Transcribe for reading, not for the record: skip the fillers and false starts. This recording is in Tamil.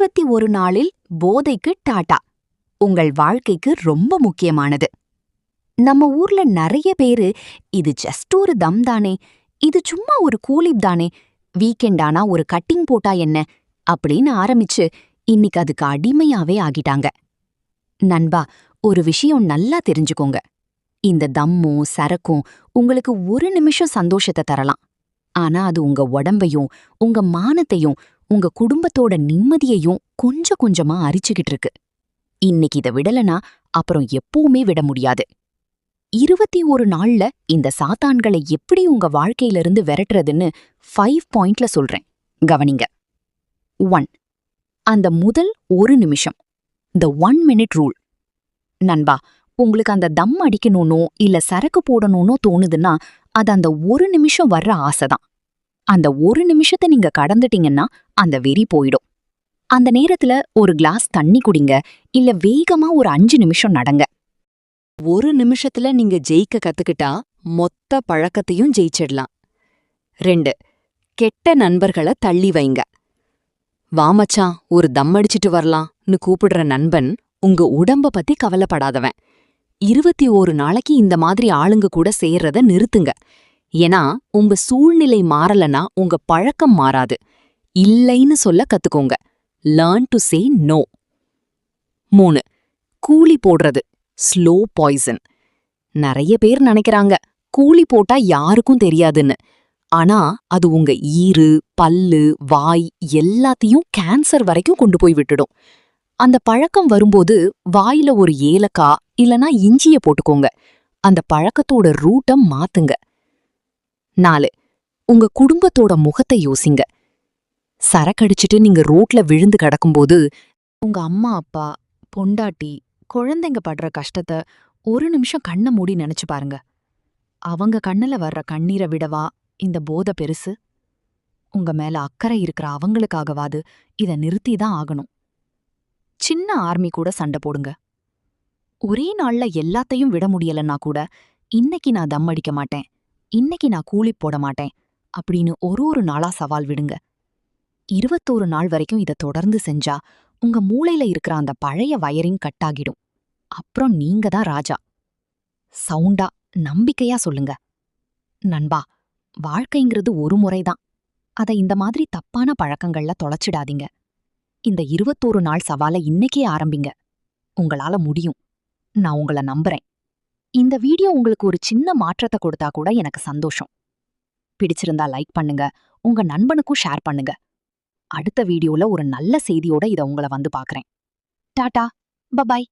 21 நாளில் போதைக்கு டாடா உங்கள் வாழ்க்கைக்கு ரொம்ப முக்கியமானது. நம்ம ஊர்ல நிறைய பேரு இது ஜஸ்ட் ஒரு தம் தானே, இது சும்மா ஒரு கூலிப் தானே, வீக்கெண்ட் ஆனா ஒரு கட்டிங் போட்டா என்ன அப்படின்னு ஆரம்பிச்சு இன்னைக்கு அதுக்கு அடிமையாவே ஆகிட்டாங்க. நண்பா, ஒரு விஷயம் நல்லா தெரிஞ்சுக்கோங்க. இந்த தம்மும் சரக்கும் உங்களுக்கு ஒரு நிமிஷம் சந்தோஷத்தை தரலாம். ஆனா அது உங்க உடம்பையும் உங்க மானத்தையும் உங்க குடும்பத்தோட நிம்மதியையும் கொஞ்சம் கொஞ்சமா அரிச்சுக்கிட்டு இருக்கு. இன்னைக்கு இதை விடலனா அப்புறம் எப்பவுமே விட முடியாது. 21 நாள்ல இந்த சாத்தான்களை எப்படி உங்க வாழ்க்கையிலிருந்து விரட்டுறதுன்னு 5 பாயிண்ட்ல சொல்றேன், கவனிங்க. 1. அந்த முதல் ஒரு நிமிஷம், the 1 minute rule. நண்பா, உங்களுக்கு அந்த தம் அடிக்கணும்னோ இல்ல சரக்கு போடணும்னோ தோணுதுன்னா அது அந்த ஒரு நிமிஷம் வர்ற ஆசைதான். அந்த ஒரு நிமிஷத்தை நீங்க கடந்துட்டீங்கன்னா அந்த வெறி போயிடும். அந்த நேரத்துல ஒரு கிளாஸ் தண்ணி குடிங்க, இல்ல வேகமா ஒரு 5 நிமிஷம் நடங்க. ஒரு நிமிஷத்துல நீங்க ஜெயிக்க கத்துக்கிட்டா மொத்த பழக்கத்தையும் ஜெயிச்சிடலாம். 2. கெட்ட நண்பர்களை தள்ளி வைங்க. வாமச்சான் ஒரு தம் அடிச்சிட்டு வரலாம்னு கூப்பிடுற நண்பன் உங்க உடம்ப பத்தி கவலைப்படாதவன். 21 நாளைக்கு இந்த மாதிரி ஆளுங்க கூட சேர்றத நிறுத்துங்க. ஏன்னா உங்க சூழ்நிலை மாறலனா உங்க பழக்கம் மாறாது. இல்லைன்னு சொல்ல கத்துக்கோங்க. Learn to say no. 3. கூலி போடுறது, ஸ்லோ பாய்சன். நிறைய பேர் நினைக்கிறாங்க கூலி போட்டா யாருக்கும் தெரியாதுன்னு. ஆனா அது உங்க ஈறு, பல்லு, வாய் எல்லாத்தையும் கேன்சர் வரைக்கும் கொண்டு போய் விட்டுடும். அந்த பழக்கம் வரும்போது வாயில ஒரு ஏலக்காய் இல்லனா இஞ்சிய போட்டுக்கோங்க. அந்த பழக்கத்தோட ரூட்டை மாத்துங்க. 4. உங்க குடும்பத்தோட முகத்தை யோசிங்க. சரக்கடிச்சிட்டு நீங்க ரோட்ல விழுந்து கிடக்கும்போது உங்க அம்மா அப்பா, பொண்டாட்டி, குழந்தைங்க படுற கஷ்டத்தை ஒரு நிமிஷம் கண்ணை மூடி நினைச்சு பாருங்க. அவங்க கண்ணுல வர்ற கண்ணீரை விடவா இந்த போதை பெருசு? உங்க மேல அக்கறை இருக்கிற அவங்களுக்காகவாது இதை நிறுத்திதான் ஆகணும். சின்ன ஆர்மி கூட சண்டை போடுங்க. ஒரே நாள்ல எல்லாத்தையும் விட முடியலன்னா கூட இன்னைக்கு நான் தம் அடிக்க மாட்டேன், இன்னைக்கு நான் கூலி போட மாட்டேன் அப்படின்னு ஒரு நாளா சவால் விடுங்க. 21 நாள் வரைக்கும் இதை தொடர்ந்து செஞ்சா உங்க மூளையில இருக்கிற அந்த பழைய வயரிங் கட் ஆகிடும். அப்புறம் நீங்க தான் ராஜா. சவுண்டா நம்பிக்கையா சொல்லுங்க. நண்பா, வாழ்க்கைங்கிறது ஒரு முறைதான். அதை இந்த மாதிரி தப்பான பழக்கங்கள்ல தொலைச்சிடாதீங்க. இந்த 21 நாள் சவாலை இன்னைக்கே ஆரம்பிங்க. உங்களால முடியும். நான் உங்களை நம்புறேன். இந்த வீடியோ உங்களுக்கு ஒரு சின்ன மாற்றத்தை கொடுத்தா கூட எனக்கு சந்தோஷம். பிடிச்சிருந்தா லைக் பண்ணுங்க, உங்க நண்பனுக்கும் ஷேர் பண்ணுங்க. அடுத்த வீடியோல ஒரு நல்ல செய்தியோட இதை உங்களை வந்து பார்க்கறேன். டாடா, பபாய்.